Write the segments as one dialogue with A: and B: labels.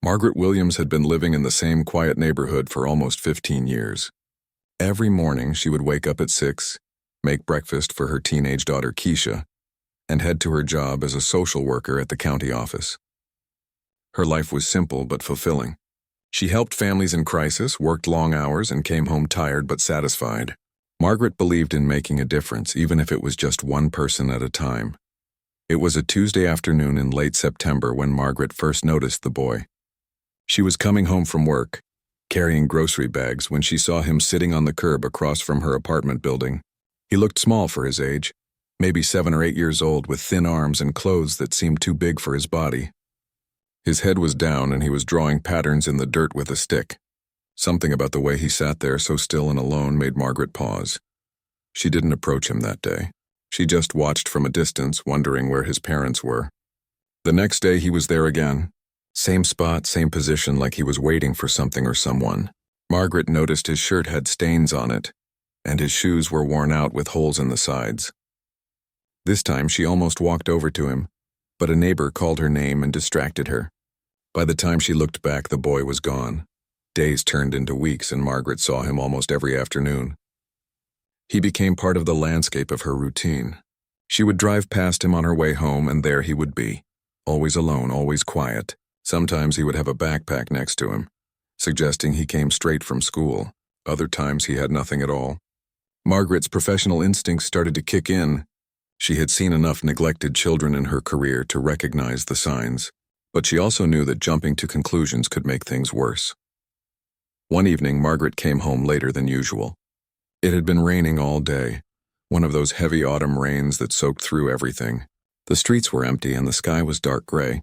A: Margaret Williams had been living in the same quiet neighborhood for almost 15 years. Every morning she would wake up at 6, make breakfast for her teenage daughter Keisha, and head to her job as a social worker at the county office. Her life was simple but fulfilling. She helped families in crisis, worked long hours, and came home tired but satisfied. Margaret believed in making a difference, even if it was just one person at a time. It was a Tuesday afternoon in late September when Margaret first noticed the boy. She was coming home from work, carrying grocery bags, when she saw him sitting on the curb across from her apartment building. He looked small for his age, maybe 7 or 8 years old, with thin arms and clothes that seemed too big for his body. His head was down and he was drawing patterns in the dirt with a stick. Something about the way he sat there so still and alone made Margaret pause. She didn't approach him that day. She just watched from a distance, wondering where his parents were. The next day he was there again. Same spot, same position, like he was waiting for something or someone. Margaret noticed his shirt had stains on it, and his shoes were worn out with holes in the sides. This time she almost walked over to him, but a neighbor called her name and distracted her. By the time she looked back, the boy was gone. Days turned into weeks, and Margaret saw him almost every afternoon. He became part of the landscape of her routine. She would drive past him on her way home, and there he would be, always alone, always quiet. Sometimes he would have a backpack next to him, suggesting he came straight from school. Other times he had nothing at all. Margaret's professional instincts started to kick in. She had seen enough neglected children in her career to recognize the signs, but she also knew that jumping to conclusions could make things worse. One evening, Margaret came home later than usual. It had been raining all day, one of those heavy autumn rains that soaked through everything. The streets were empty and the sky was dark gray.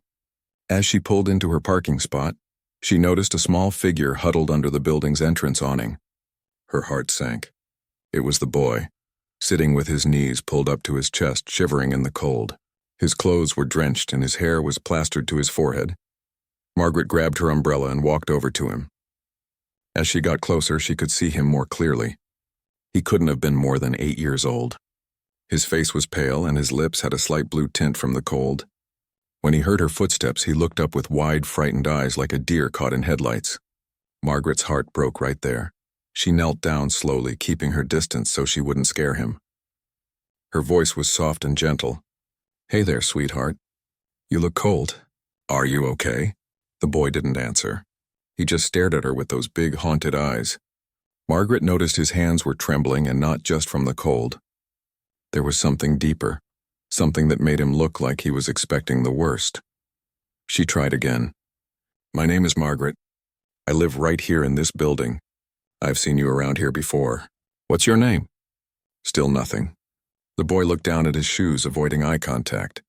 A: As she pulled into her parking spot, she noticed a small figure huddled under the building's entrance awning. Her heart sank. It was the boy, sitting with his knees pulled up to his chest, shivering in the cold. His clothes were drenched and his hair was plastered to his forehead. Margaret grabbed her umbrella and walked over to him. As she got closer, she could see him more clearly. He couldn't have been more than 8 years old. His face was pale and his lips had a slight blue tint from the cold. When he heard her footsteps, he looked up with wide, frightened eyes like a deer caught in headlights. Margaret's heart broke right there. She knelt down slowly, keeping her distance so she wouldn't scare him. Her voice was soft and gentle. "Hey there, sweetheart. You look cold. Are you okay?" The boy didn't answer. He just stared at her with those big, haunted eyes. Margaret noticed his hands were trembling, and not just from the cold. There was something deeper, something that made him look like he was expecting the worst. She tried again. "My name is Margaret. I live right here in this building. I've seen you around here before. What's your name?" Still nothing. The boy looked down at his shoes, avoiding eye contact.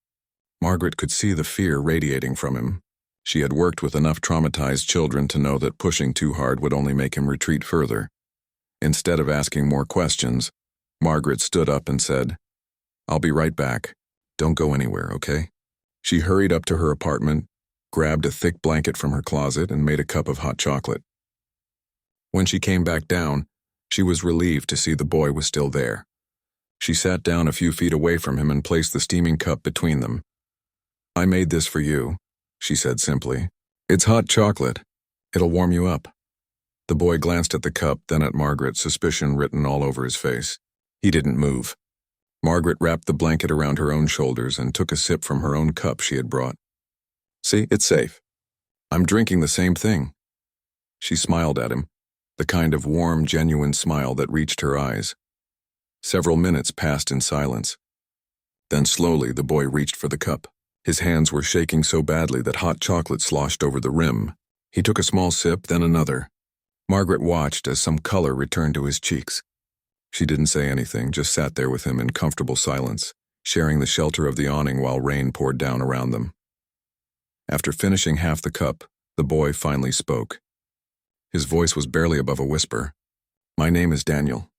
A: Margaret could see the fear radiating from him. She had worked with enough traumatized children to know that pushing too hard would only make him retreat further. Instead of asking more questions, Margaret stood up and said, "I'll be right back. Don't go anywhere, okay?" She hurried up to her apartment, grabbed a thick blanket from her closet, and made a cup of hot chocolate. When she came back down, she was relieved to see the boy was still there. She sat down a few feet away from him and placed the steaming cup between them. "I made this for you," she said simply. "It's hot chocolate. It'll warm you up." The boy glanced at the cup, then at Margaret, suspicion written all over his face. He didn't move. Margaret wrapped the blanket around her own shoulders and took a sip from her own cup she had brought. "See, it's safe. I'm drinking the same thing." She smiled at him, the kind of warm, genuine smile that reached her eyes. Several minutes passed in silence. Then slowly the boy reached for the cup. His hands were shaking so badly that hot chocolate sloshed over the rim. He took a small sip, then another. Margaret watched as some color returned to his cheeks. She didn't say anything, just sat there with him in comfortable silence, sharing the shelter of the awning while rain poured down around them. After finishing half the cup, the boy finally spoke. His voice was barely above a whisper. "My name is Daniel."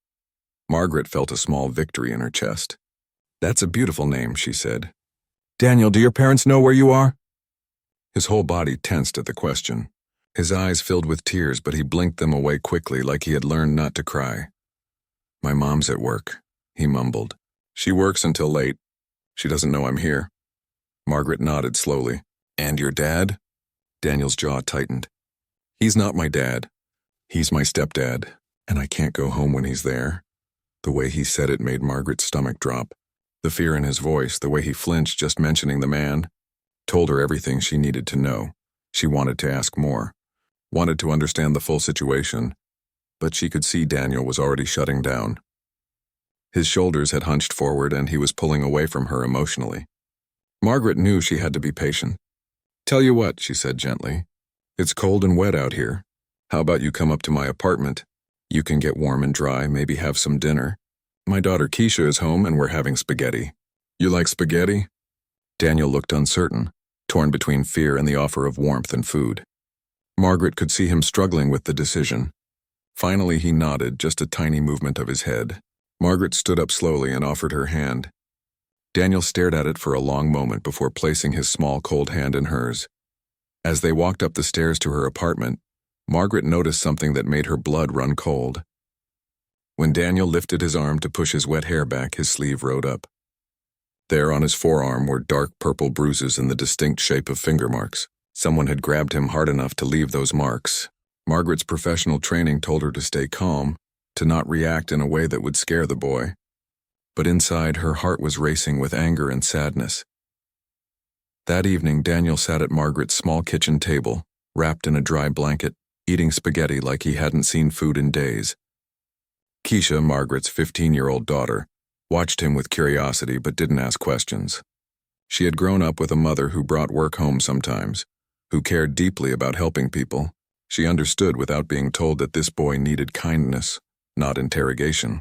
A: Margaret felt a small victory in her chest. "That's a beautiful name," she said. "Daniel, do your parents know where you are?" His whole body tensed at the question. His eyes filled with tears, but he blinked them away quickly like he had learned not to cry. "My mom's at work," he mumbled. "She works until late. She doesn't know I'm here." Margaret nodded slowly. "And your dad?" Daniel's jaw tightened. He's not my dad. He's my stepdad, and I can't go home when he's there. The way he said it made Margaret's stomach drop. The fear in his voice, the way he flinched just mentioning the man, told her everything she needed to know. She wanted to ask more, wanted to understand the full situation, but she could see Daniel was already shutting down. His shoulders had hunched forward and he was pulling away from her emotionally. Margaret knew she had to be patient. "Tell you what," she said gently. "It's cold and wet out here. How about you come up to my apartment? You can get warm and dry, maybe have some dinner. My daughter Keisha is home and we're having spaghetti. You like spaghetti?" Daniel looked uncertain, torn between fear and the offer of warmth and food. Margaret could see him struggling with the decision. Finally he nodded, just a tiny movement of his head. Margaret stood up slowly and offered her hand. Daniel stared at it for a long moment before placing his small cold hand in hers. As they walked up the stairs to her apartment, Margaret noticed something that made her blood run cold. When Daniel lifted his arm to push his wet hair back, his sleeve rode up. There on his forearm were dark purple bruises in the distinct shape of finger marks. Someone had grabbed him hard enough to leave those marks. Margaret's professional training told her to stay calm, to not react in a way that would scare the boy. But inside, her heart was racing with anger and sadness. That evening, Daniel sat at Margaret's small kitchen table, wrapped in a dry blanket, eating spaghetti like he hadn't seen food in days. Keisha, Margaret's 15-year-old daughter, watched him with curiosity but didn't ask questions. She had grown up with a mother who brought work home sometimes, who cared deeply about helping people. She understood without being told that this boy needed kindness, not interrogation.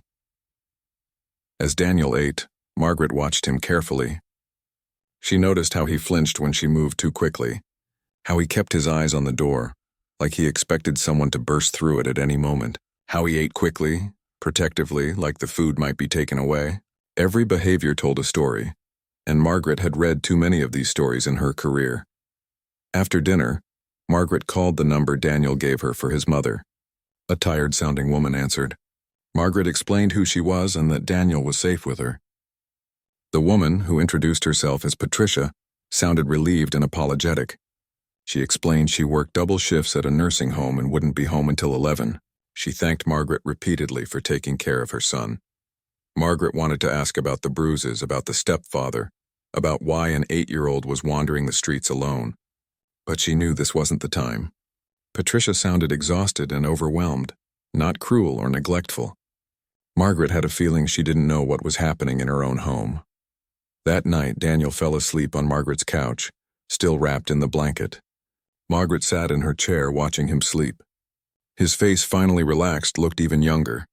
A: As Daniel ate, Margaret watched him carefully. She noticed how he flinched when she moved too quickly, how he kept his eyes on the door, like he expected someone to burst through it at any moment, how he ate quickly, protectively, like the food might be taken away. Every behavior told a story, and Margaret had read too many of these stories in her career. After dinner, Margaret called the number Daniel gave her for his mother. A tired-sounding woman answered. Margaret explained who she was and that Daniel was safe with her. The woman, who introduced herself as Patricia, sounded relieved and apologetic. She explained she worked double shifts at a nursing home and wouldn't be home until 11. She thanked Margaret repeatedly for taking care of her son. Margaret wanted to ask about the bruises, about the stepfather, about why an 8-year-old was wandering the streets alone. But she knew this wasn't the time. Patricia sounded exhausted and overwhelmed, not cruel or neglectful. Margaret had a feeling she didn't know what was happening in her own home. That night, Daniel fell asleep on Margaret's couch, still wrapped in the blanket. Margaret sat in her chair watching him sleep. His face, finally relaxed, looked even younger.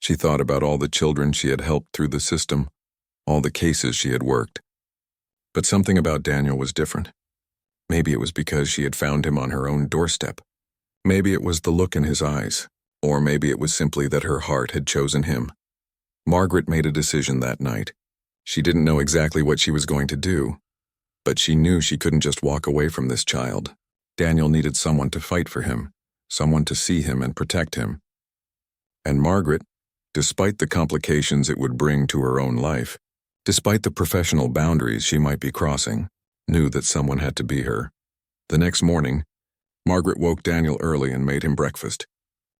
A: She thought about all the children she had helped through the system, all the cases she had worked. But something about Daniel was different. Maybe it was because she had found him on her own doorstep. Maybe it was the look in his eyes, or maybe it was simply that her heart had chosen him. Margaret made a decision that night. She didn't know exactly what she was going to do, but she knew she couldn't just walk away from this child. Daniel needed someone to fight for him, someone to see him and protect him. And Margaret, despite the complications it would bring to her own life, despite the professional boundaries she might be crossing, knew that someone had to be her. The next morning, Margaret woke Daniel early and made him breakfast.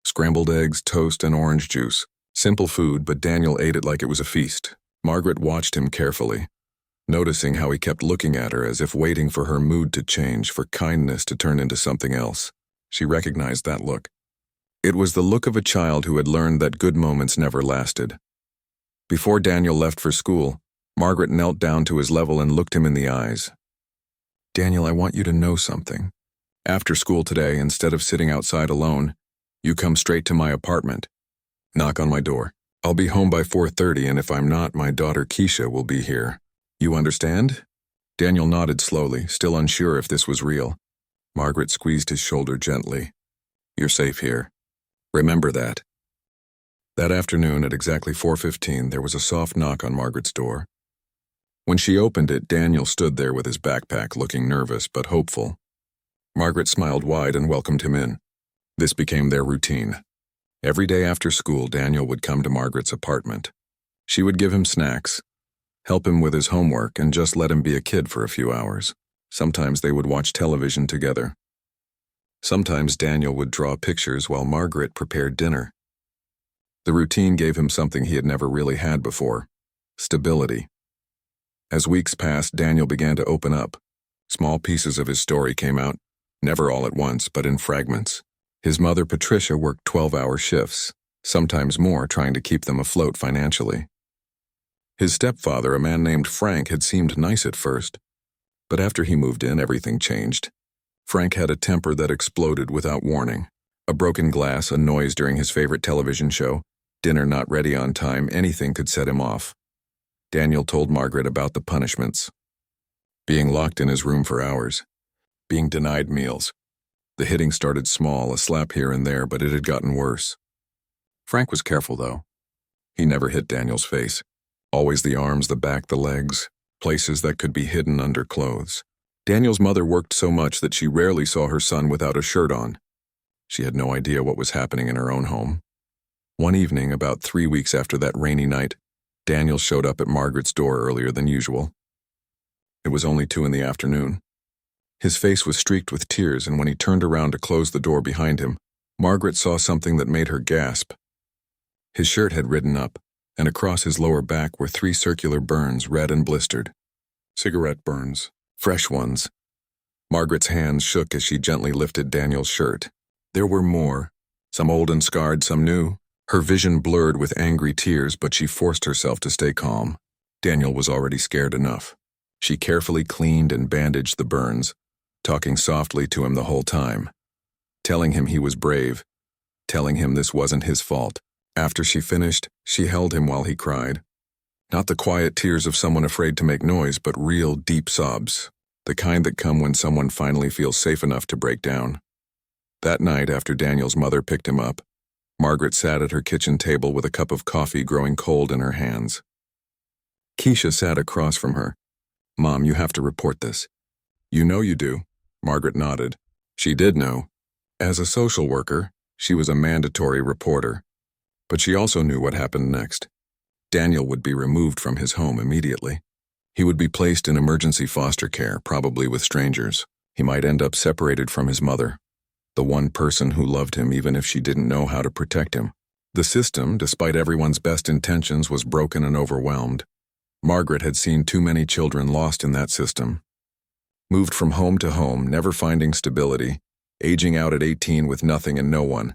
A: Scrambled eggs, toast, and orange juice. Simple food, but Daniel ate it like it was a feast. Margaret watched him carefully, noticing how he kept looking at her as if waiting for her mood to change, for kindness to turn into something else. She recognized that look. It was the look of a child who had learned that good moments never lasted. Before Daniel left for school, Margaret knelt down to his level and looked him in the eyes. "Daniel, I want you to know something. After school today, instead of sitting outside alone, you come straight to my apartment. Knock on my door. I'll be home by 4:30, and if I'm not, my daughter Keisha will be here. You understand?" Daniel nodded slowly, still unsure if this was real. Margaret squeezed his shoulder gently. "You're safe here. Remember that." That afternoon at exactly 4:15, there was a soft knock on Margaret's door. When she opened it, Daniel stood there with his backpack, looking nervous but hopeful. Margaret smiled wide and welcomed him in. This became their routine. Every day after school, Daniel would come to Margaret's apartment. She would give him snacks, help him with his homework, and just let him be a kid for a few hours. Sometimes they would watch television together, Sometimes Daniel would draw pictures while Margaret prepared dinner. The routine gave him something he had never really had before: stability. As weeks passed, Daniel began to open up. Small pieces of his story came out, never all at once, but in fragments. His mother, Patricia, worked 12-hour shifts, sometimes more, trying to keep them afloat financially. His stepfather, a man named Frank, had seemed nice at first, but after he moved in, everything changed. Frank had a temper that exploded without warning. A broken glass, a noise during his favorite television show, dinner not ready on time, anything could set him off. Daniel told Margaret about the punishments. Being locked in his room for hours. Being denied meals. The hitting started small, a slap here and there, but it had gotten worse. Frank was careful, though. He never hit Daniel's face. Always the arms, the back, the legs, places that could be hidden under clothes. Daniel's mother worked so much that she rarely saw her son without a shirt on. She had no idea what was happening in her own home. One evening, about 3 weeks after that rainy night, Daniel showed up at Margaret's door earlier than usual. It was only 2 in the afternoon. His face was streaked with tears, and when he turned around to close the door behind him, Margaret saw something that made her gasp. His shirt had ridden up, and across his lower back were 3 circular burns, red and blistered. Cigarette burns. Fresh ones. Margaret's hands shook as she gently lifted Daniel's shirt. There were more, some old and scarred, some new. Her vision blurred with angry tears, but she forced herself to stay calm. Daniel was already scared enough. She carefully cleaned and bandaged the burns, talking softly to him the whole time, telling him he was brave, telling him this wasn't his fault. After she finished, she held him while he cried. Not the quiet tears of someone afraid to make noise, but real, deep sobs, the kind that come when someone finally feels safe enough to break down. That night, after Daniel's mother picked him up, Margaret sat at her kitchen table with a cup of coffee growing cold in her hands. Keisha sat across from her. "Mom, you have to report this." "You know you do." Margaret nodded. She did know. As a social worker, she was a mandatory reporter. But she also knew what happened next. Daniel would be removed from his home immediately. He would be placed in emergency foster care, probably with strangers. He might end up separated from his mother, the one person who loved him even if she didn't know how to protect him. The system, despite everyone's best intentions, was broken and overwhelmed. Margaret had seen too many children lost in that system. Moved from home to home, never finding stability, aging out at 18 with nothing and no one.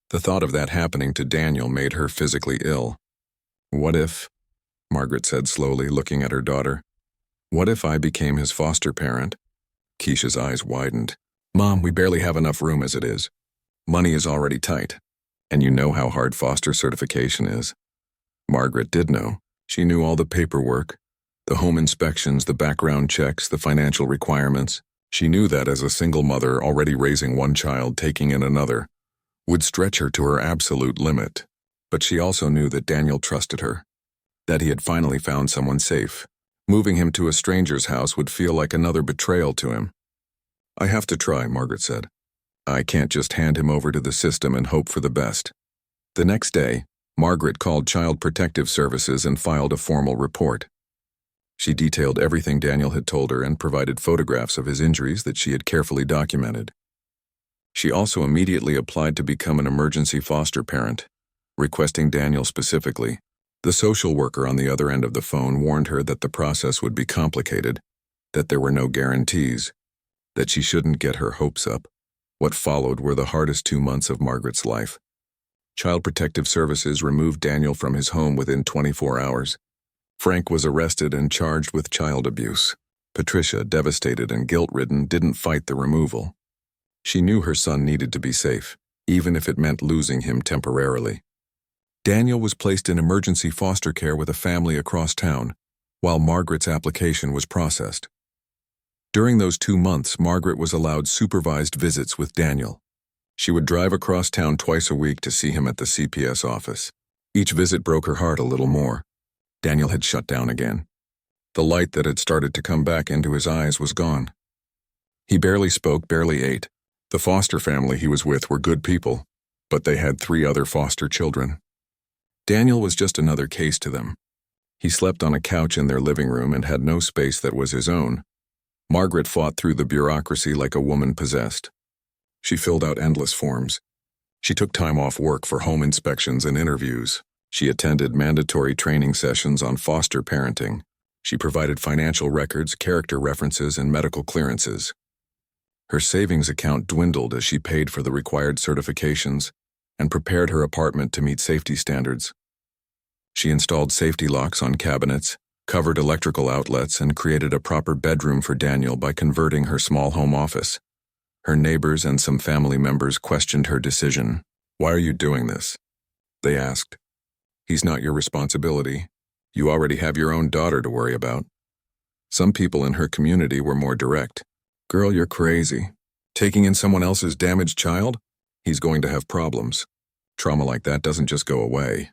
A: The thought of that happening to Daniel made her physically ill. "What if," Margaret said slowly, looking at her daughter, "what if I became his foster parent?" Keisha's eyes widened. "Mom, we barely have enough room as it is. Money is already tight. And you know how hard foster certification is." Margaret did know. She knew all the paperwork, the home inspections, the background checks, the financial requirements. She knew that as a single mother already raising one child, taking in another, would stretch her to her absolute limit. But she also knew that Daniel trusted her, that he had finally found someone safe. Moving him to a stranger's house would feel like another betrayal to him. "I have to try," Margaret said. "I can't just hand him over to the system and hope for the best." The next day, Margaret called Child Protective Services and filed a formal report. She detailed everything Daniel had told her and provided photographs of his injuries that she had carefully documented. She also immediately applied to become an emergency foster parent, requesting Daniel specifically. The social worker on the other end of the phone warned her that the process would be complicated, that there were no guarantees, that she shouldn't get her hopes up. What followed were the hardest 2 months of Margaret's life. Child Protective Services removed Daniel from his home within 24 hours. Frank was arrested and charged with child abuse. Patricia, devastated and guilt-ridden, didn't fight the removal. She knew her son needed to be safe, even if it meant losing him temporarily. Daniel was placed in emergency foster care with a family across town, while Margaret's application was processed. During those 2 months, Margaret was allowed supervised visits with Daniel. She would drive across town twice a week to see him at the CPS office. Each visit broke her heart a little more. Daniel had shut down again. The light that had started to come back into his eyes was gone. He barely spoke, barely ate. The foster family he was with were good people, but they had 3 other foster children. Daniel was just another case to them. He slept on a couch in their living room and had no space that was his own. Margaret fought through the bureaucracy like a woman possessed. She filled out endless forms. She took time off work for home inspections and interviews. She attended mandatory training sessions on foster parenting. She provided financial records, character references, and medical clearances. Her savings account dwindled as she paid for the required certifications and prepared her apartment to meet safety standards. She installed safety locks on cabinets, covered electrical outlets, and created a proper bedroom for Daniel by converting her small home office. Her neighbors and some family members questioned her decision. "Why are you doing this?" they asked. "He's not your responsibility. You already have your own daughter to worry about." Some people in her community were more direct. "Girl, you're crazy. Taking in someone else's damaged child? He's going to have problems. Trauma like that doesn't just go away."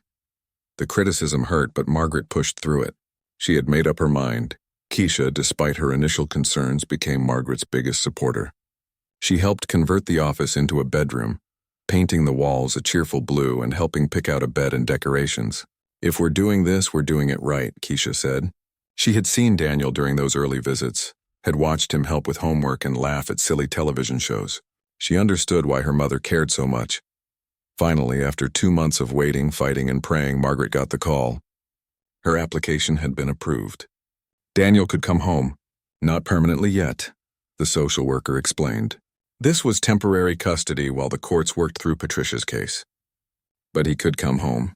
A: The criticism hurt, but Margaret pushed through it. She had made up her mind. Keisha, despite her initial concerns, became Margaret's biggest supporter. She helped convert the office into a bedroom, painting the walls a cheerful blue and helping pick out a bed and decorations. "If we're doing this, we're doing it right," Keisha said. She had seen Daniel during those early visits, had watched him help with homework and laugh at silly television shows. She understood why her mother cared so much. Finally, after 2 months of waiting, fighting, and praying, Margaret got the call. Her application had been approved. Daniel could come home. "Not permanently yet," the social worker explained. This was temporary custody while the courts worked through Patricia's case. But he could come home.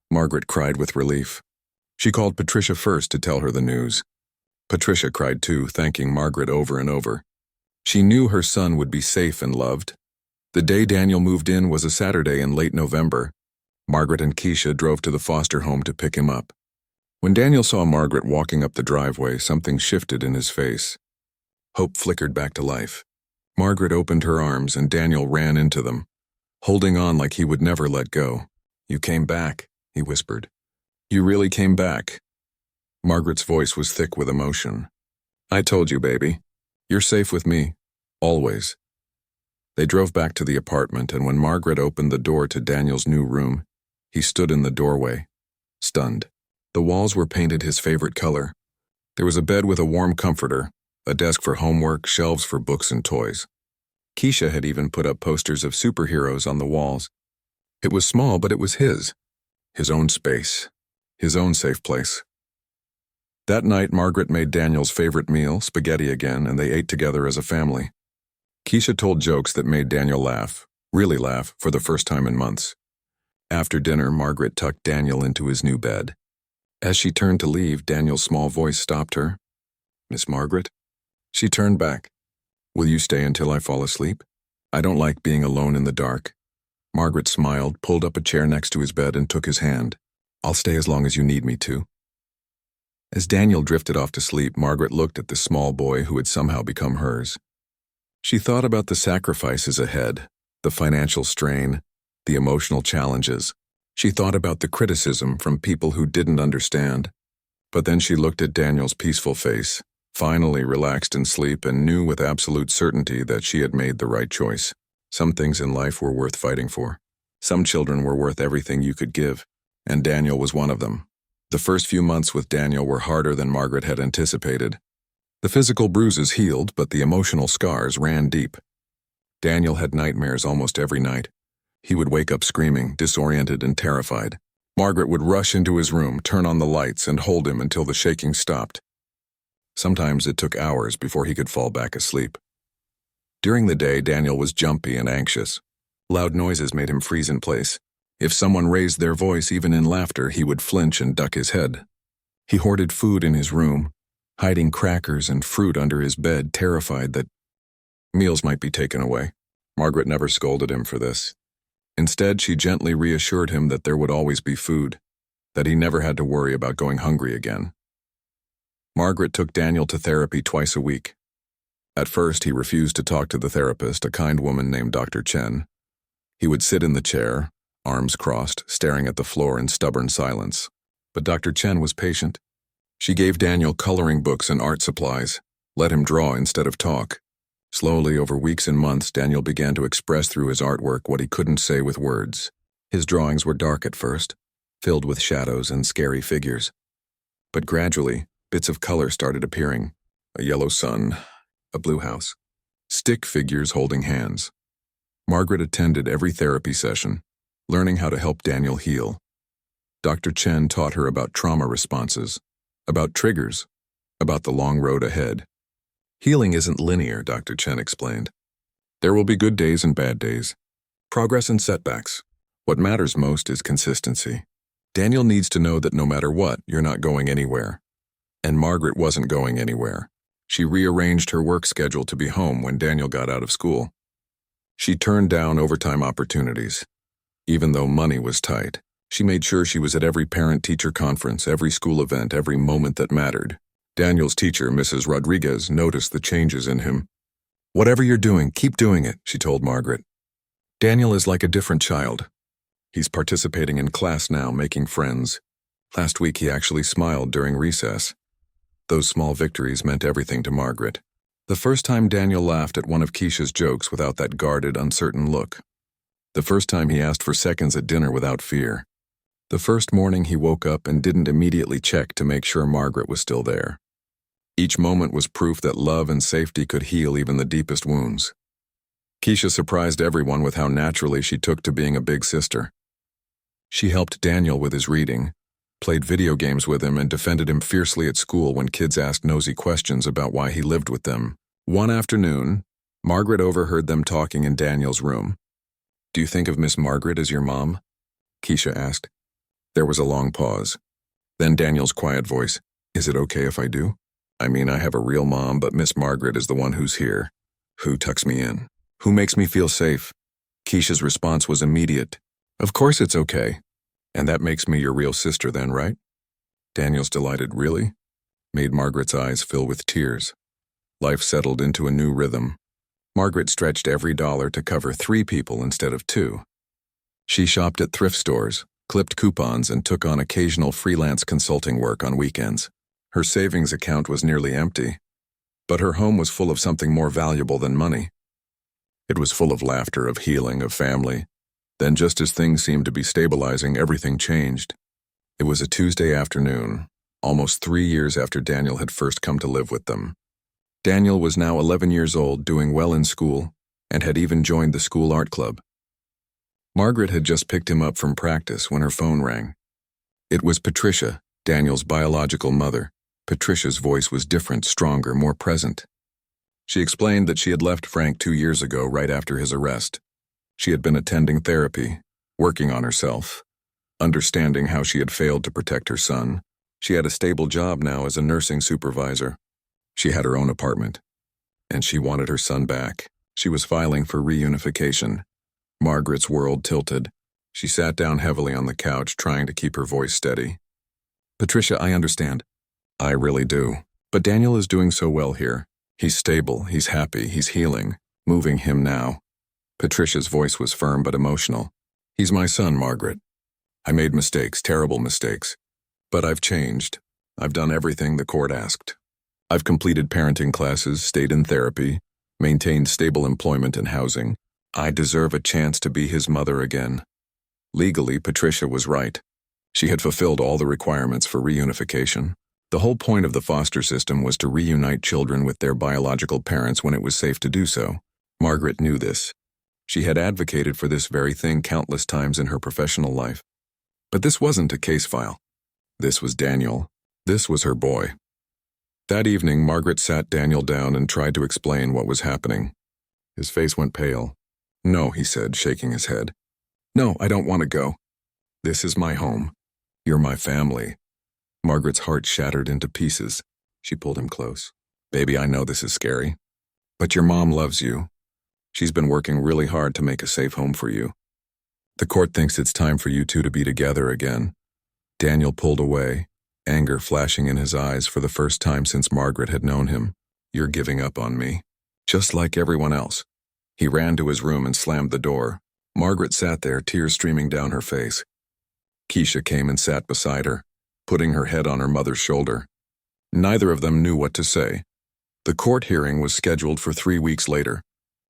A: Margaret cried with relief. She called Patricia first to tell her the news. Patricia cried too, thanking Margaret over and over. She knew her son would be safe and loved. The day Daniel moved in was a Saturday in late November. Margaret and Keisha drove to the foster home to pick him up. When Daniel saw Margaret walking up the driveway, something shifted in his face. Hope flickered back to life. Margaret opened her arms and Daniel ran into them, holding on like he would never let go. "You came back," he whispered. "You really came back." Margaret's voice was thick with emotion. "I told you, baby. You're safe with me. Always." They drove back to the apartment, and when Margaret opened the door to Daniel's new room, he stood in the doorway, stunned. The walls were painted his favorite color. There was a bed with a warm comforter, a desk for homework, shelves for books and toys. Keisha had even put up posters of superheroes on the walls. It was small, but it was his own space, his own safe place. That night, Margaret made Daniel's favorite meal, spaghetti again, and they ate together as a family. Keisha told jokes that made Daniel laugh, really laugh, for the first time in months. After dinner, Margaret tucked Daniel into his new bed. As she turned to leave, Daniel's small voice stopped her. "Miss Margaret?" She turned back. "Will you stay until I fall asleep? I don't like being alone in the dark." Margaret smiled, pulled up a chair next to his bed, and took his hand. "I'll stay as long as you need me to." As Daniel drifted off to sleep, Margaret looked at the small boy who had somehow become hers. She thought about the sacrifices ahead, the financial strain, the emotional challenges. She thought about the criticism from people who didn't understand. But then she looked at Daniel's peaceful face, finally relaxed in sleep, and knew with absolute certainty that she had made the right choice. Some things in life were worth fighting for. Some children were worth everything you could give, and Daniel was one of them. The first few months with Daniel were harder than Margaret had anticipated. The physical bruises healed, but the emotional scars ran deep. Daniel had nightmares almost every night. He would wake up screaming, disoriented and terrified. Margaret would rush into his room, turn on the lights, and hold him until the shaking stopped. Sometimes it took hours before he could fall back asleep. During the day, Daniel was jumpy and anxious. Loud noises made him freeze in place. If someone raised their voice, even in laughter, he would flinch and duck his head. He hoarded food in his room, hiding crackers and fruit under his bed, terrified that meals might be taken away. Margaret never scolded him for this. Instead, she gently reassured him that there would always be food, that he never had to worry about going hungry again. Margaret took Daniel to therapy twice a week. At first, he refused to talk to the therapist, a kind woman named Dr. Chen. He would sit in the chair, arms crossed, staring at the floor in stubborn silence. But Dr. Chen was patient. She gave Daniel coloring books and art supplies, let him draw instead of talk. Slowly, over weeks and months, Daniel began to express through his artwork what he couldn't say with words. His drawings were dark at first, filled with shadows and scary figures. But gradually, bits of color started appearing. A yellow sun, a blue house, stick figures holding hands. Margaret attended every therapy session, learning how to help Daniel heal. Dr. Chen taught her about trauma responses, about triggers, about the long road ahead. Healing isn't linear, Dr. Chen explained. There will be good days and bad days, progress and setbacks. What matters most is consistency. Daniel needs to know that no matter what, you're not going anywhere. And Margaret wasn't going anywhere. She rearranged her work schedule to be home when Daniel got out of school. She turned down overtime opportunities. Even though money was tight, she made sure she was at every parent-teacher conference, every school event, every moment that mattered. Daniel's teacher, Mrs. Rodriguez, noticed the changes in him. "Whatever you're doing, keep doing it," she told Margaret. "Daniel is like a different child. He's participating in class now, making friends. Last week he actually smiled during recess." Those small victories meant everything to Margaret. The first time Daniel laughed at one of Keisha's jokes without that guarded, uncertain look. The first time he asked for seconds at dinner without fear. The first morning he woke up and didn't immediately check to make sure Margaret was still there. Each moment was proof that love and safety could heal even the deepest wounds. Keisha surprised everyone with how naturally she took to being a big sister. She helped Daniel with his reading, played video games with him, and defended him fiercely at school when kids asked nosy questions about why he lived with them. One afternoon, Margaret overheard them talking in Daniel's room. "Do you think of Miss Margaret as your mom?" Keisha asked. There was a long pause. Then Daniel's quiet voice, "Is it okay if I do? I mean, I have a real mom, but Miss Margaret is the one who's here, who tucks me in, who makes me feel safe." Keisha's response was immediate. "Of course it's okay. And that makes me your real sister then, right?" Daniel's delighted "Really?" made Margaret's eyes fill with tears. Life settled into a new rhythm. Margaret stretched every dollar to cover 3 people instead of 2. She shopped at thrift stores, clipped coupons, and took on occasional freelance consulting work on weekends. Her savings account was nearly empty, but her home was full of something more valuable than money. It was full of laughter, of healing, of family. Then, just as things seemed to be stabilizing, everything changed. It was a Tuesday afternoon, almost 3 years after Daniel had first come to live with them. Daniel was now 11 years old, doing well in school, and had even joined the school art club. Margaret had just picked him up from practice when her phone rang. It was Patricia, Daniel's biological mother. Patricia's voice was different, stronger, more present. She explained that she had left Frank 2 years ago, right after his arrest. She had been attending therapy, working on herself, understanding how she had failed to protect her son. She had a stable job now as a nursing supervisor. She had her own apartment, and she wanted her son back. She was filing for reunification. Margaret's world tilted. She sat down heavily on the couch, trying to keep her voice steady. "Patricia, I understand. I really do. But Daniel is doing so well here. He's stable, he's happy, he's healing. Moving him now." Patricia's voice was firm but emotional. "He's my son, Margaret. I made mistakes, terrible mistakes. But I've changed. I've done everything the court asked. I've completed parenting classes, stayed in therapy, maintained stable employment and housing. I deserve a chance to be his mother again." Legally, Patricia was right. She had fulfilled all the requirements for reunification. The whole point of the foster system was to reunite children with their biological parents when it was safe to do so. Margaret knew this. She had advocated for this very thing countless times in her professional life. But this wasn't a case file. This was Daniel. This was her boy. That evening, Margaret sat Daniel down and tried to explain what was happening. His face went pale. "No," he said, shaking his head. "No, I don't want to go. This is my home. You're my family." Margaret's heart shattered into pieces. She pulled him close. "Baby, I know this is scary, but your mom loves you. She's been working really hard to make a safe home for you. The court thinks it's time for you two to be together again." Daniel pulled away, anger flashing in his eyes for the first time since Margaret had known him. "You're giving up on me, just like everyone else." He ran to his room and slammed the door. Margaret sat there, tears streaming down her face. Keisha came and sat beside her, putting her head on her mother's shoulder. Neither of them knew what to say. The court hearing was scheduled for 3 weeks later.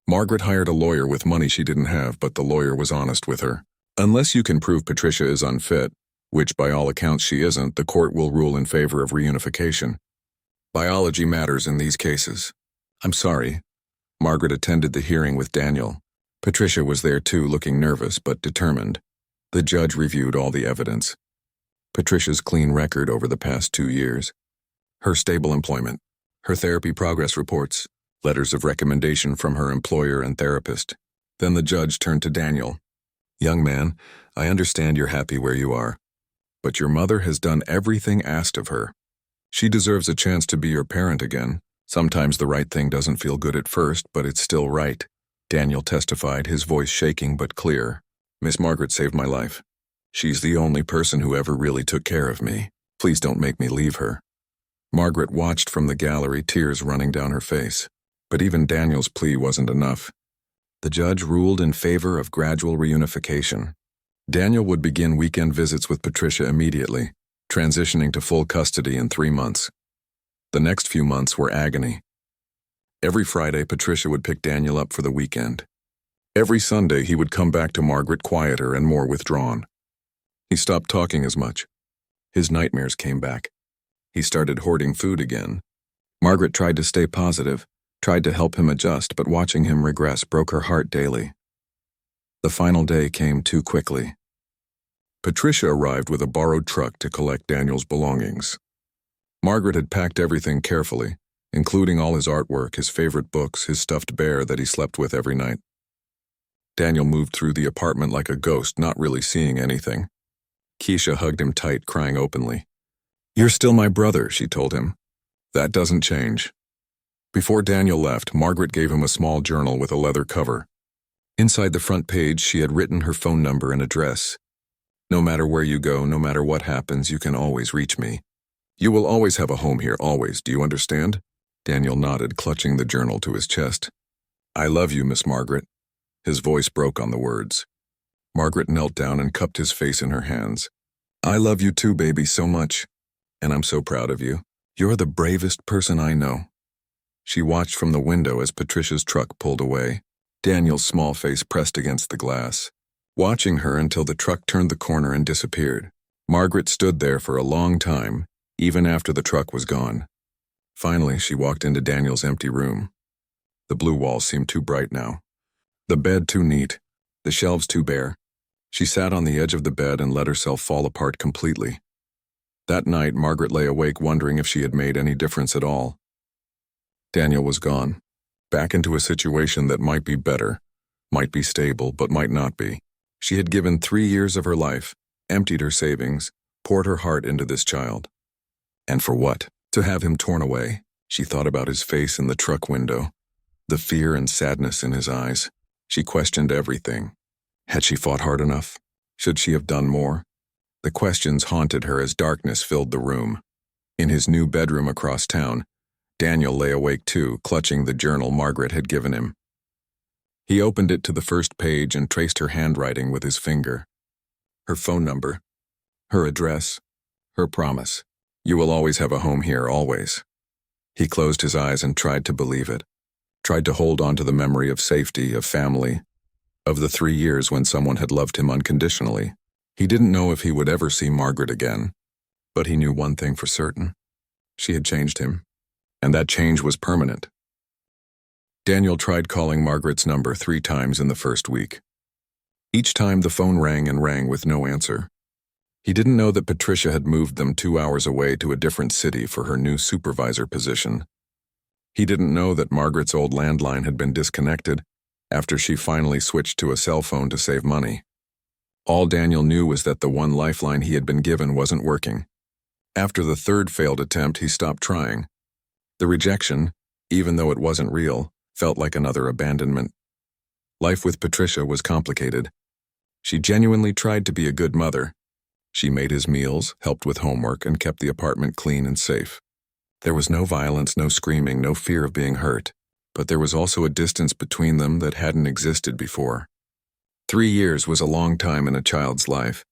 A: Margaret hired a lawyer with money she didn't have, but the lawyer was honest with her. "Unless you can prove Patricia is unfit, which by all accounts she isn't, the court will rule in favor of reunification. Biology matters in these cases." "I'm sorry." Margaret attended the hearing with Daniel. Patricia was there too, looking nervous but determined. The judge reviewed all the evidence. Patricia's clean record over the past 2 years, her stable employment, her therapy progress reports, letters of recommendation from her employer and therapist. Then the judge turned to Daniel. "Young man, I understand you're happy where you are, but your mother has done everything asked of her. She deserves a chance to be your parent again. Sometimes the right thing doesn't feel good at first, but it's still right." Daniel testified, his voice shaking but clear. "Miss Margaret saved my life. She's the only person who ever really took care of me. Please don't make me leave her." Margaret watched from the gallery, tears running down her face. But even Daniel's plea wasn't enough. The judge ruled in favor of gradual reunification. Daniel would begin weekend visits with Patricia immediately, transitioning to full custody in 3 months. The next few months were agony. Every Friday, Patricia would pick Daniel up for the weekend. Every Sunday, he would come back to Margaret quieter and more withdrawn. He stopped talking as much. His nightmares came back. He started hoarding food again. Margaret tried to stay positive, tried to help him adjust, but watching him regress broke her heart daily. The final day came too quickly. Patricia arrived with a borrowed truck to collect Daniel's belongings. Margaret had packed everything carefully, including all his artwork, his favorite books, his stuffed bear that he slept with every night. Daniel moved through the apartment like a ghost, not really seeing anything. Keisha hugged him tight, crying openly. "You're still my brother," she told him. "That doesn't change." Before Daniel left, Margaret gave him a small journal with a leather cover. Inside the front page, she had written her phone number and address. "No matter where you go, no matter what happens, you can always reach me. You will always have a home here, always. Do you understand?" Daniel nodded, clutching the journal to his chest. "I love you, Miss Margaret." His voice broke on the words. Margaret knelt down and cupped his face in her hands. "I love you too, baby, so much. And I'm so proud of you. You're the bravest person I know." She watched from the window as Patricia's truck pulled away. Daniel's small face pressed against the glass, watching her until the truck turned the corner and disappeared. Margaret stood there for a long time, even after the truck was gone. Finally, she walked into Daniel's empty room. The blue walls seemed too bright now. The bed too neat, the shelves too bare. She sat on the edge of the bed and let herself fall apart completely. That night, Margaret lay awake wondering if she had made any difference at all. Daniel was gone, back into a situation that might be better, might be stable, but might not be. She had given 3 years of her life, emptied her savings, poured her heart into this child. And for what? To have him torn away. She thought about his face in the truck window, the fear and sadness in his eyes. She questioned everything. Had she fought hard enough? Should she have done more? The questions haunted her as darkness filled the room. In his new bedroom across town, Daniel lay awake too, clutching the journal Margaret had given him. He opened it to the first page and traced her handwriting with his finger. Her phone number, her address, her promise. "You will always have a home here, always." He closed his eyes and tried to believe it, tried to hold on to the memory of safety, of family, of the 3 years when someone had loved him unconditionally. He didn't know if he would ever see Margaret again, but he knew one thing for certain. She had changed him, and that change was permanent. Daniel tried calling Margaret's number 3 times in the first week. Each time the phone rang and rang with no answer. He didn't know that Patricia had moved them 2 hours away to a different city for her new supervisor position. He didn't know that Margaret's old landline had been disconnected after she finally switched to a cell phone to save money. All Daniel knew was that the one lifeline he had been given wasn't working. After the 3rd failed attempt, he stopped trying. The rejection, even though it wasn't real, felt like another abandonment. Life with Patricia was complicated. She genuinely tried to be a good mother. She made his meals, helped with homework, and kept the apartment clean and safe. There was no violence, no screaming, no fear of being hurt, but there was also a distance between them that hadn't existed before. 3 years was a long time in a child's life.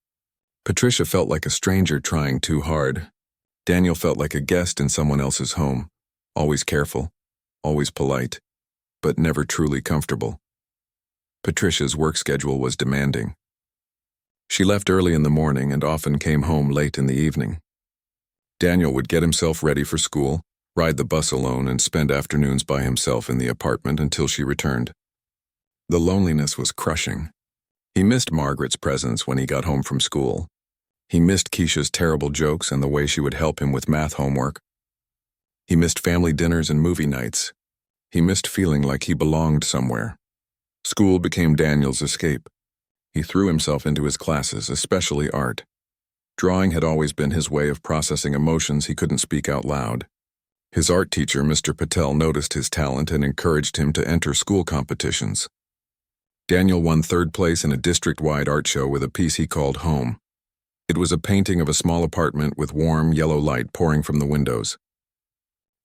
A: Patricia felt like a stranger trying too hard. Daniel felt like a guest in someone else's home, always careful, always polite, but never truly comfortable. Patricia's work schedule was demanding. She left early in the morning and often came home late in the evening. Daniel would get himself ready for school, ride the bus alone, and spend afternoons by himself in the apartment until she returned. The loneliness was crushing. He missed Margaret's presence when he got home from school. He missed Keisha's terrible jokes and the way she would help him with math homework. He missed family dinners and movie nights. He missed feeling like he belonged somewhere. School became Daniel's escape. He threw himself into his classes, especially art. Drawing had always been his way of processing emotions he couldn't speak out loud. His art teacher, Mr. Patel, noticed his talent and encouraged him to enter school competitions. Daniel won third place in a district-wide art show with a piece he called Home. It was a painting of a small apartment with warm, yellow light pouring from the windows.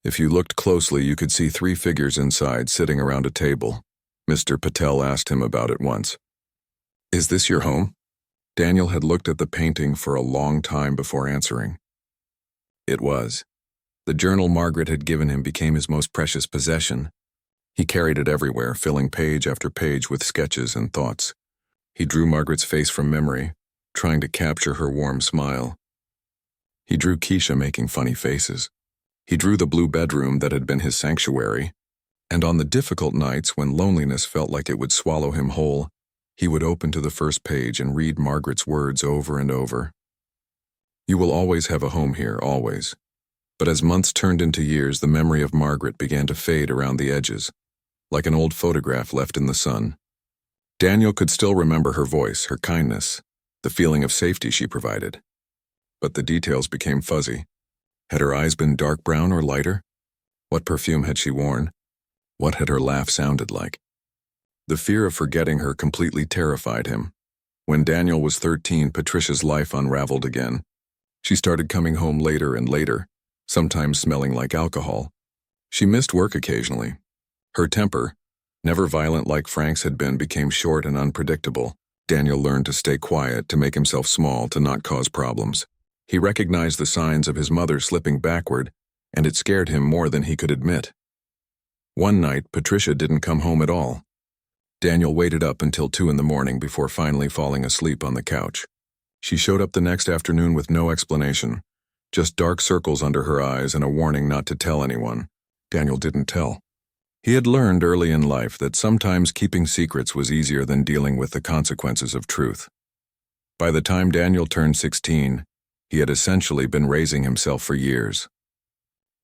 A: If you looked closely, you could see 3 figures inside sitting around a table. Mr. Patel asked him about it once. "Is this your home?" Daniel had looked at the painting for a long time before answering. It was. The journal Margaret had given him became his most precious possession. He carried it everywhere, filling page after page with sketches and thoughts. He drew Margaret's face from memory, trying to capture her warm smile. He drew Keisha making funny faces. He drew the blue bedroom that had been his sanctuary. And on the difficult nights when loneliness felt like it would swallow him whole, he would open to the first page and read Margaret's words over and over. "You will always have a home here, always." But as months turned into years, the memory of Margaret began to fade around the edges, like an old photograph left in the sun. Daniel could still remember her voice, her kindness, the feeling of safety she provided. But the details became fuzzy. Had her eyes been dark brown or lighter? What perfume had she worn? What had her laugh sounded like? The fear of forgetting her completely terrified him. When Daniel was 13, Patricia's life unraveled again. She started coming home later and later, sometimes smelling like alcohol. She missed work occasionally. Her temper, never violent like Frank's had been, became short and unpredictable. Daniel learned to stay quiet, to make himself small, to not cause problems. He recognized the signs of his mother slipping backward, and it scared him more than he could admit. One night, Patricia didn't come home at all. Daniel waited up until 2 a.m. before finally falling asleep on the couch. She showed up the next afternoon with no explanation, just dark circles under her eyes and a warning not to tell anyone. Daniel didn't tell. He had learned early in life that sometimes keeping secrets was easier than dealing with the consequences of truth. By the time Daniel turned 16, he had essentially been raising himself for years.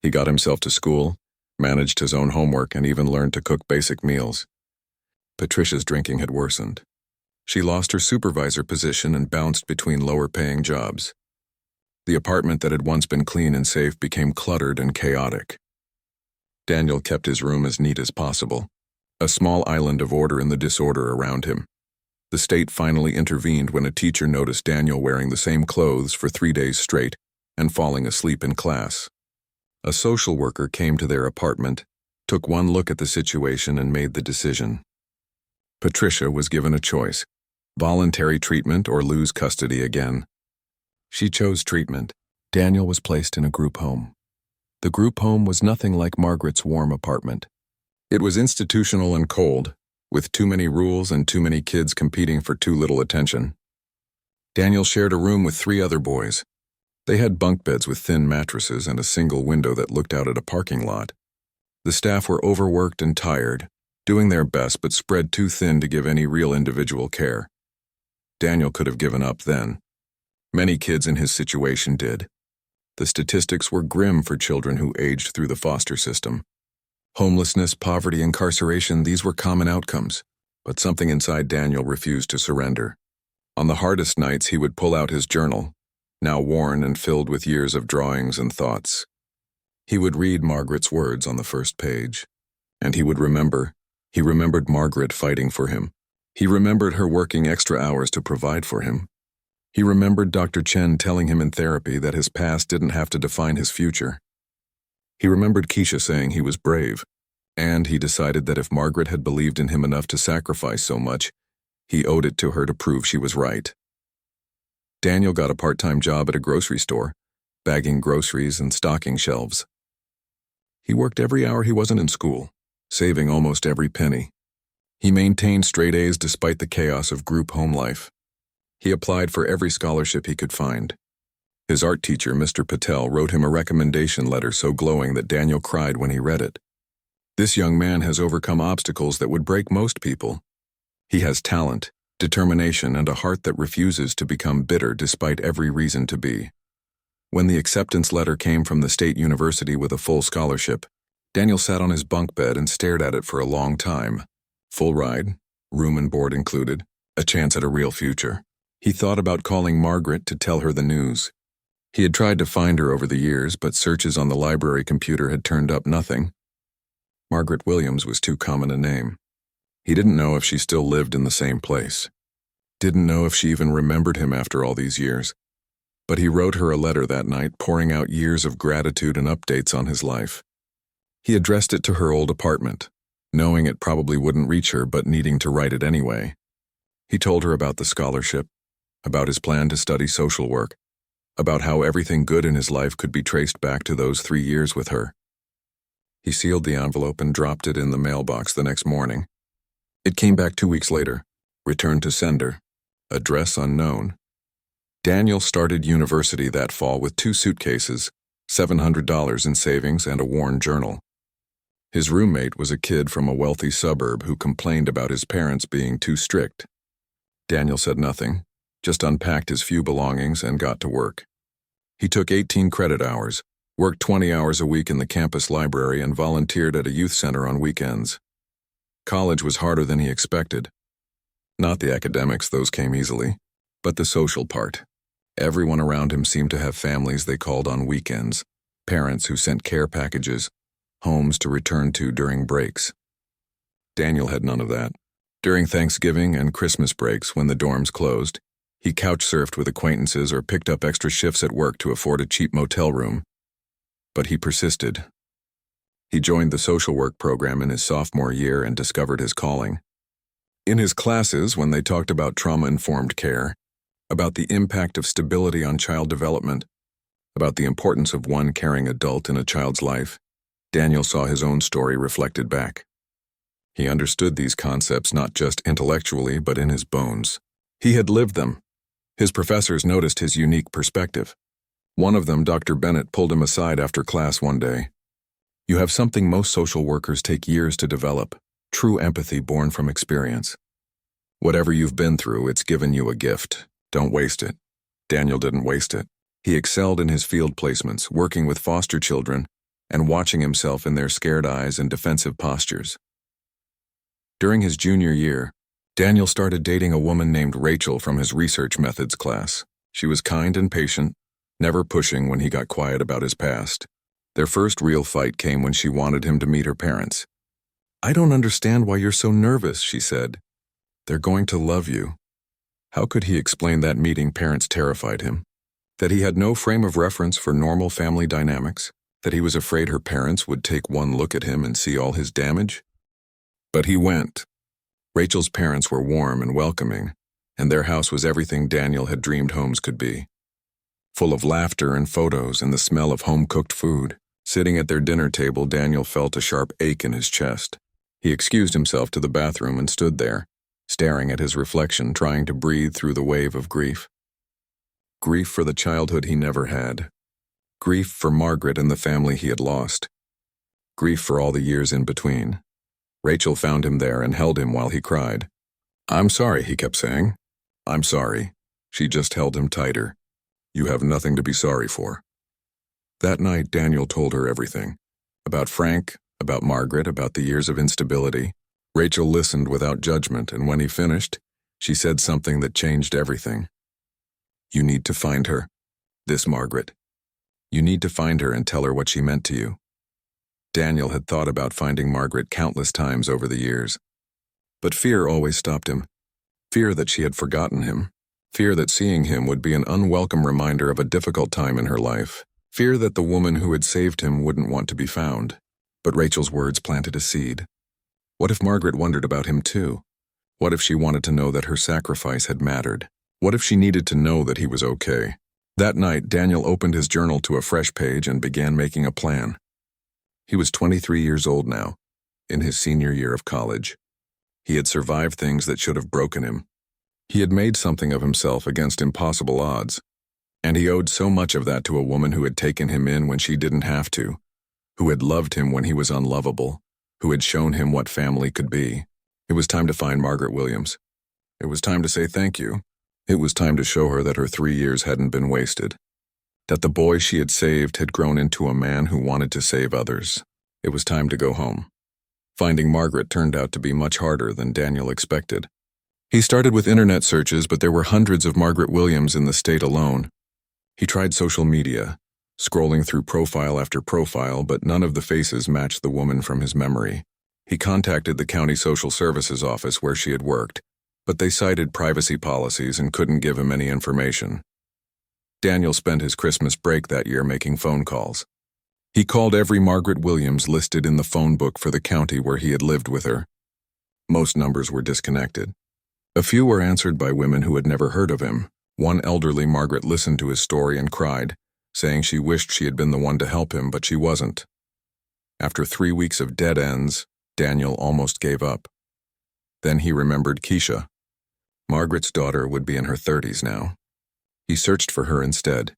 A: He got himself to school, managed his own homework, and even learned to cook basic meals. Patricia's drinking had worsened. She lost her supervisor position and bounced between lower-paying jobs. The apartment that had once been clean and safe became cluttered and chaotic. Daniel kept his room as neat as possible, a small island of order in the disorder around him. The state finally intervened when a teacher noticed Daniel wearing the same clothes for 3 days straight and falling asleep in class. A social worker came to their apartment, took one look at the situation, and made the decision. Patricia was given a choice: voluntary treatment or lose custody again. She chose treatment. Daniel was placed in a group home. The group home was nothing like Margaret's warm apartment. It was institutional and cold, with too many rules and too many kids competing for too little attention. Daniel shared a room with 3 other boys. They had bunk beds with thin mattresses and a single window that looked out at a parking lot. The staff were overworked and tired, doing their best but spread too thin to give any real individual care. Daniel could have given up then. Many kids in his situation did. The statistics were grim for children who aged through the foster system. Homelessness, poverty, incarceration, these were common outcomes, but something inside Daniel refused to surrender. On the hardest nights, he would pull out his journal, now worn and filled with years of drawings and thoughts. He would read Margaret's words on the first page, and he would remember. He remembered Margaret fighting for him. He remembered her working extra hours to provide for him. He remembered Dr. Chen telling him in therapy that his past didn't have to define his future. He remembered Keisha saying he was brave, and he decided that if Margaret had believed in him enough to sacrifice so much, he owed it to her to prove she was right. Daniel got a part-time job at a grocery store, bagging groceries and stocking shelves. He worked every hour he wasn't in school, saving almost every penny. He maintained straight A's despite the chaos of group home life. He applied for every scholarship he could find. His art teacher, Mr. Patel, wrote him a recommendation letter so glowing that Daniel cried when he read it. This young man has overcome obstacles that would break most people. He has talent, determination, and a heart that refuses to become bitter despite every reason to be. When the acceptance letter came from the state university with a full scholarship, Daniel sat on his bunk bed and stared at it for a long time. Full ride, room and board included, a chance at a real future. He thought about calling Margaret to tell her the news. He had tried to find her over the years, but searches on the library computer had turned up nothing. Margaret Williams was too common a name. He didn't know if she still lived in the same place. Didn't know if she even remembered him after all these years. But he wrote her a letter that night, pouring out years of gratitude and updates on his life. He addressed it to her old apartment, knowing it probably wouldn't reach her but needing to write it anyway. He told her about the scholarship, about his plan to study social work, about how everything good in his life could be traced back to those 3 years with her. He sealed the envelope and dropped it in the mailbox the next morning. It came back 2 weeks later, returned to sender, address unknown. Daniel started university that fall with 2 suitcases, $700 in savings, and a worn journal. His roommate was a kid from a wealthy suburb who complained about his parents being too strict. Daniel said nothing, just unpacked his few belongings and got to work. He took 18 credit hours, worked 20 hours a week in the campus library, and volunteered at a youth center on weekends. College was harder than he expected. Not the academics, those came easily, but the social part. Everyone around him seemed to have families they called on weekends, parents who sent care packages, homes to return to during breaks. Daniel had none of that. During Thanksgiving and Christmas breaks, when the dorms closed, he couch-surfed with acquaintances or picked up extra shifts at work to afford a cheap motel room. But he persisted. He joined the social work program in his sophomore year and discovered his calling. In his classes, when they talked about trauma-informed care, about the impact of stability on child development, about the importance of one caring adult in a child's life, Daniel saw his own story reflected back. He understood these concepts not just intellectually, but in his bones. He had lived them. His professors noticed his unique perspective. One of them, Dr. Bennett, pulled him aside after class one day. "You have something most social workers take years to develop, true empathy born from experience. Whatever you've been through, it's given you a gift. Don't waste it." Daniel didn't waste it. He excelled in his field placements, working with foster children, and watching himself in their scared eyes and defensive postures. During his junior year, Daniel started dating a woman named Rachel from his research methods class. She was kind and patient, never pushing when he got quiet about his past. Their first real fight came when she wanted him to meet her parents. "I don't understand why you're so nervous," she said. "They're going to love you." How could he explain that meeting parents terrified him? That he had no frame of reference for normal family dynamics? That he was afraid her parents would take one look at him and see all his damage? But he went. Rachel's parents were warm and welcoming, and their house was everything Daniel had dreamed homes could be. Full of laughter and photos and the smell of home-cooked food. Sitting at their dinner table, Daniel felt a sharp ache in his chest. He excused himself to the bathroom and stood there, staring at his reflection, trying to breathe through the wave of grief. Grief for the childhood he never had. Grief for Margaret and the family he had lost. Grief for all the years in between. Rachel found him there and held him while he cried. "I'm sorry," he kept saying. "I'm sorry." She just held him tighter. "You have nothing to be sorry for." That night, Daniel told her everything. About Frank, about Margaret, about the years of instability. Rachel listened without judgment, and when he finished, she said something that changed everything. "You need to find her. This Margaret. You need to find her and tell her what she meant to you." Daniel had thought about finding Margaret countless times over the years. But fear always stopped him. Fear that she had forgotten him. Fear that seeing him would be an unwelcome reminder of a difficult time in her life. Fear that the woman who had saved him wouldn't want to be found. But Rachel's words planted a seed. What if Margaret wondered about him too? What if she wanted to know that her sacrifice had mattered? What if she needed to know that he was okay? That night, Daniel opened his journal to a fresh page and began making a plan. He was 23 years old now, in his senior year of college. He had survived things that should have broken him. He had made something of himself against impossible odds, and he owed so much of that to a woman who had taken him in when she didn't have to, who had loved him when he was unlovable, who had shown him what family could be. It was time to find Margaret Williams. It was time to say thank you. It was time to show her that her 3 years hadn't been wasted. That the boy she had saved had grown into a man who wanted to save others. It was time to go home. Finding Margaret turned out to be much harder than Daniel expected. He started with internet searches, but there were hundreds of Margaret Williams in the state alone. He tried social media, scrolling through profile after profile, but none of the faces matched the woman from his memory. He contacted the county social services office where she had worked, but they cited privacy policies and couldn't give him any information. Daniel spent his Christmas break that year making phone calls. He called every Margaret Williams listed in the phone book for the county where he had lived with her. Most numbers were disconnected. A few were answered by women who had never heard of him. One elderly Margaret listened to his story and cried, saying she wished she had been the one to help him, but she wasn't. After 3 weeks of dead ends, Daniel almost gave up. Then he remembered Keisha. Margaret's daughter would be in her 30s now. He searched for her instead,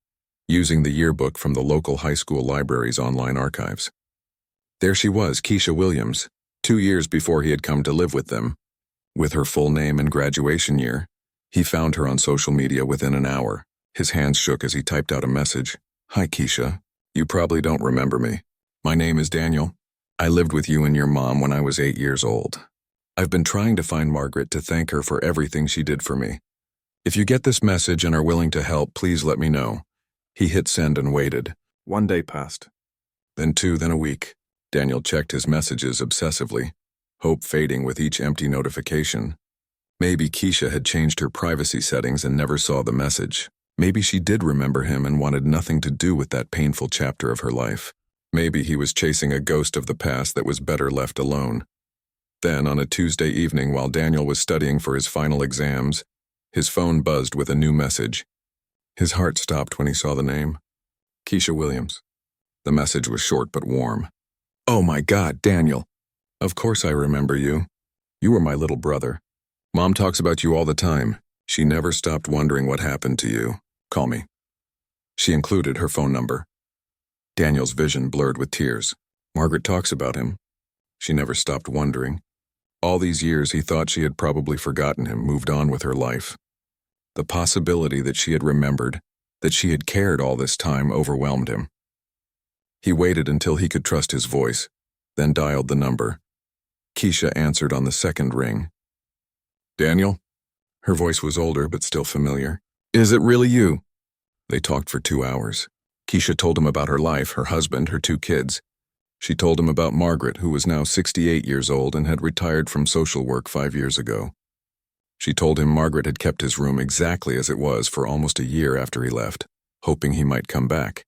A: using the yearbook from the local high school library's online archives. There she was, Keisha Williams, 2 years before he had come to live with them. With her full name and graduation year, he found her on social media within an hour. His hands shook as he typed out a message. "Hi, Keisha. You probably don't remember me. My name is Daniel. I lived with you and your mom when I was 8 years old. I've been trying to find Margaret to thank her for everything she did for me. If you get this message and are willing to help, please let me know." He hit send and waited. 1 day passed. Then 2, then a week. Daniel checked his messages obsessively, hope fading with each empty notification. Maybe Keisha had changed her privacy settings and never saw the message. Maybe she did remember him and wanted nothing to do with that painful chapter of her life. Maybe he was chasing a ghost of the past that was better left alone. Then, on a Tuesday evening while Daniel was studying for his final exams, his phone buzzed with a new message. His heart stopped when he saw the name. Keisha Williams. The message was short but warm. "Oh my God, Daniel. Of course I remember you. You were my little brother. Mom talks about you all the time. She never stopped wondering what happened to you. Call me." She included her phone number. Daniel's vision blurred with tears. Margaret talks about him. She never stopped wondering. All these years he thought she had probably forgotten him, moved on with her life. The possibility that she had remembered, that she had cared all this time, overwhelmed him. He waited until he could trust his voice, then dialed the number. Keisha answered on the second ring. "Daniel?" Her voice was older but still familiar. "Is it really you?" They talked for 2 hours. Keisha told him about her life, her husband, her 2 kids. She told him about Margaret, who was now 68 years old and had retired from social work 5 years ago. She told him Margaret had kept his room exactly as it was for almost a year after he left, hoping he might come back.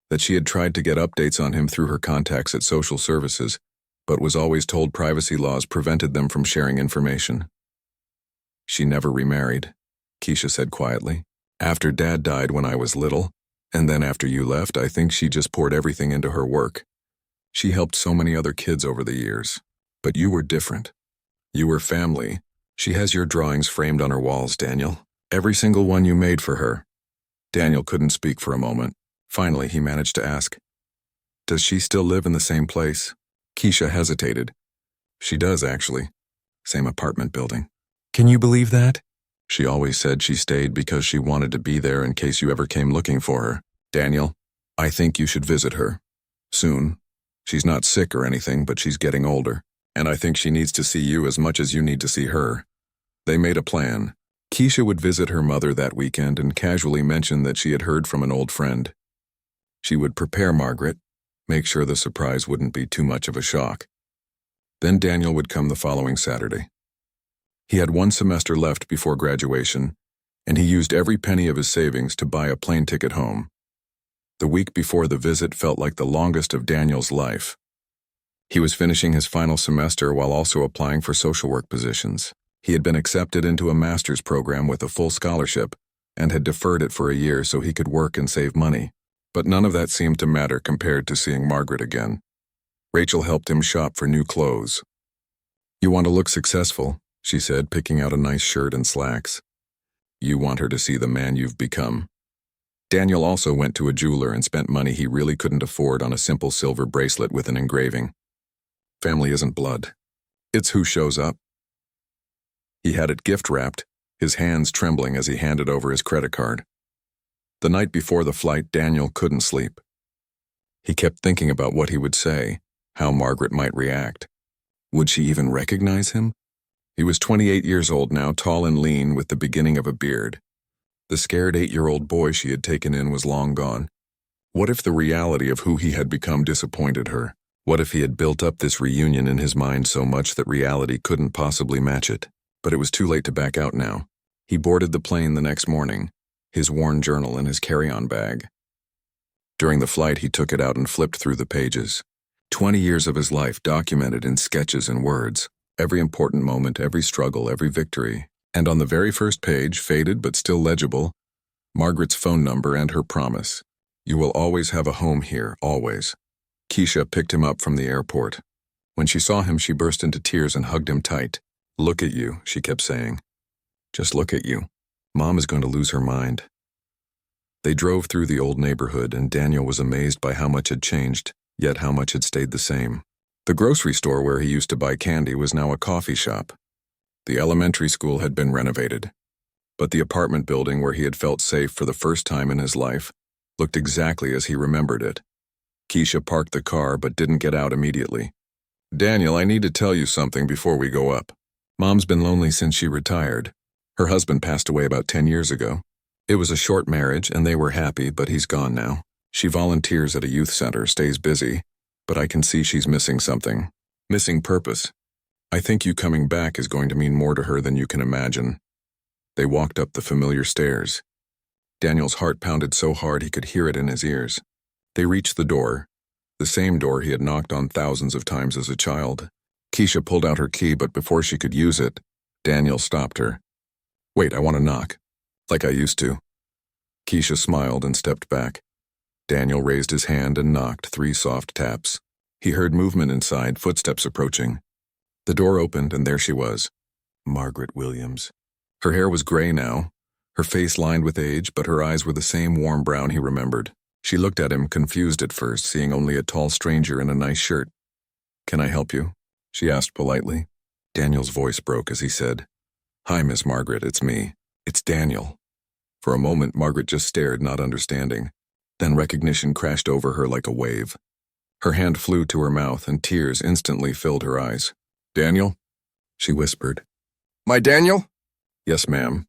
A: That she had tried to get updates on him through her contacts at social services, but was always told privacy laws prevented them from sharing information. "She never remarried," Keisha said quietly. "After Dad died when I was little, and then after you left, I think she just poured everything into her work. She helped so many other kids over the years. But you were different. You were family. She has your drawings framed on her walls, Daniel. Every single one you made for her." Daniel couldn't speak for a moment. Finally, he managed to ask, "Does she still live in the same place?" Keisha hesitated. "She does, actually. Same apartment building." "Can you believe that?" "She always said she stayed because she wanted to be there in case you ever came looking for her. Daniel, I think you should visit her. Soon. She's not sick or anything, but she's getting older. And I think she needs to see you as much as you need to see her." They made a plan. Keisha would visit her mother that weekend and casually mention that she had heard from an old friend. She would prepare Margaret, make sure the surprise wouldn't be too much of a shock. Then Daniel would come the following Saturday. He had 1 semester left before graduation, and he used every penny of his savings to buy a plane ticket home. The week before the visit felt like the longest of Daniel's life. He was finishing his final semester while also applying for social work positions. He had been accepted into a master's program with a full scholarship and had deferred it for a year so he could work and save money. But none of that seemed to matter compared to seeing Margaret again. Rachel helped him shop for new clothes. "You want to look successful," she said, picking out a nice shirt and slacks. "You want her to see the man you've become." Daniel also went to a jeweler and spent money he really couldn't afford on a simple silver bracelet with an engraving. Family isn't blood. It's who shows up. He had it gift-wrapped, his hands trembling as he handed over his credit card. The night before the flight, Daniel couldn't sleep. He kept thinking about what he would say, how Margaret might react. Would she even recognize him? He was 28 years old now, tall and lean, with the beginning of a beard. The scared 8-year-old boy she had taken in was long gone. What if the reality of who he had become disappointed her? What if he had built up this reunion in his mind so much that reality couldn't possibly match it? But it was too late to back out now. He boarded the plane the next morning, his worn journal in his carry-on bag. During the flight, he took it out and flipped through the pages. 20 years of his life documented in sketches and words. Every important moment, every struggle, every victory. And on the very first page, faded but still legible, Margaret's phone number and her promise. You will always have a home here, always. Keisha picked him up from the airport. When she saw him, she burst into tears and hugged him tight. Look at you, she kept saying. Just look at you. Mom is going to lose her mind. They drove through the old neighborhood, and Daniel was amazed by how much had changed, yet how much had stayed the same. The grocery store where he used to buy candy was now a coffee shop. The elementary school had been renovated. But the apartment building where he had felt safe for the first time in his life looked exactly as he remembered it. Keisha parked the car but didn't get out immediately. Daniel, I need to tell you something before we go up. Mom's been lonely since she retired. Her husband passed away about 10 years ago. It was a short marriage, and they were happy, but he's gone now. She volunteers at a youth center, stays busy, but I can see she's missing something. Missing purpose. I think you coming back is going to mean more to her than you can imagine. They walked up the familiar stairs. Daniel's heart pounded so hard he could hear it in his ears. They reached the door, the same door he had knocked on thousands of times as a child. Keisha pulled out her key, but before she could use it, Daniel stopped her. Wait, I want to knock. Like I used to. Keisha smiled and stepped back. Daniel raised his hand and knocked 3 soft taps. He heard movement inside, footsteps approaching. The door opened, and there she was, Margaret Williams. Her hair was gray now, her face lined with age, but her eyes were the same warm brown he remembered. She looked at him, confused at first, seeing only a tall stranger in a nice shirt. Can I help you? She asked politely. Daniel's voice broke as he said, Hi, Miss Margaret, it's me. It's Daniel. For a moment, Margaret just stared, not understanding. Then recognition crashed over her like a wave. Her hand flew to her mouth, and tears instantly filled her eyes. Daniel? She whispered. My Daniel? Yes, ma'am.